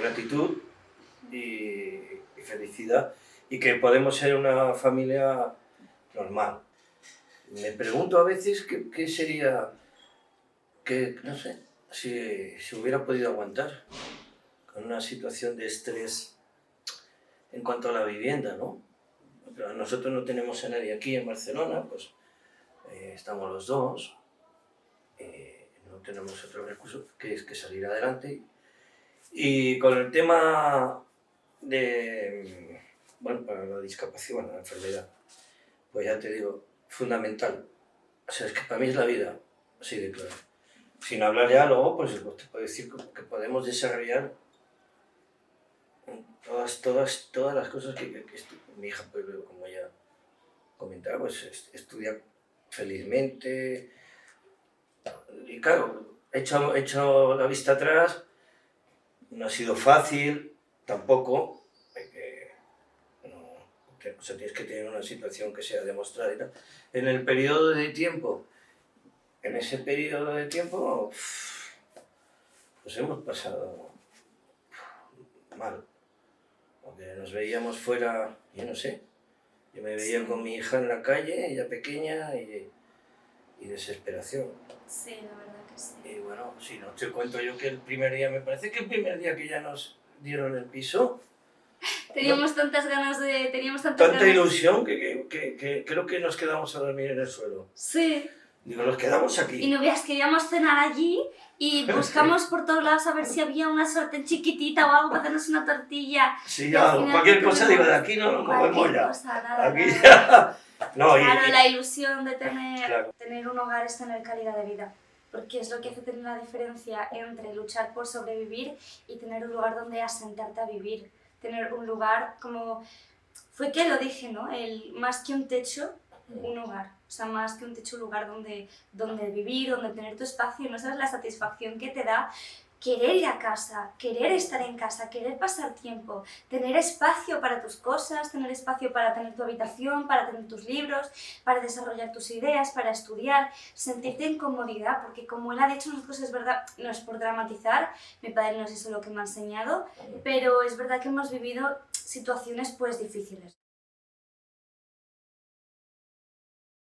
gratitud y felicidad, y que podemos ser una familia normal. Me pregunto a veces qué sería, no sé, si hubiera podido aguantar con una situación de estrés en cuanto a la vivienda, ¿no? Pero nosotros no tenemos a nadie aquí en Barcelona, pues estamos los dos, no tenemos otro recurso que es que salir adelante. Y con el tema de, bueno, para la discapacidad, bueno, la enfermedad, pues ya te digo, fundamental. O sea, es que para mí es la vida, así de claro. Sin hablar ya luego, pues te puedo decir que podemos desarrollar todas las cosas que mi hija, pues, como ya comentaba, pues estudia felizmente. Y claro, he hecho la vista atrás, no ha sido fácil, tampoco, o sea, tienes que tener una situación que sea demostrada y tal. En el periodo de tiempo, en ese periodo de tiempo, pues hemos pasado mal, porque nos veíamos fuera, yo no sé, yo me veía con mi hija en la calle, ella pequeña, y desesperación. Sí, la verdad que sí. Y bueno, si no te cuento yo que el primer día, me parece que el primer día que ya nos dieron el piso, Teníamos tantas ganas de... tanta ilusión que creo que nos quedamos a dormir en el suelo. Sí. Digo, nos quedamos aquí. Y no veas, queríamos cenar allí y buscamos por todos lados a ver si había una sartén chiquitita o algo para hacernos una tortilla. Sí, ya, cualquier cosa, digo, de aquí no nos movemos ya. Nada, Aquí ya. No, claro, la ilusión de claro. tener un hogar es tener calidad de vida. Porque es lo que hace tener la diferencia entre luchar por sobrevivir y tener un lugar donde asentarte a vivir. Tener un lugar como... Fue que lo dije, ¿no? Más que un techo, un hogar. O sea, más que un techo, un lugar donde vivir, donde tener tu espacio. No sabes la satisfacción que te da querer ir a casa, querer estar en casa, querer pasar tiempo, tener espacio para tus cosas, tener espacio para tener tu habitación, para tener tus libros, para desarrollar tus ideas, para estudiar, sentirte en comodidad, porque como él ha dicho, nosotros es verdad, no es por dramatizar, mi padre no es eso lo que me ha enseñado, pero es verdad que hemos vivido situaciones pues difíciles.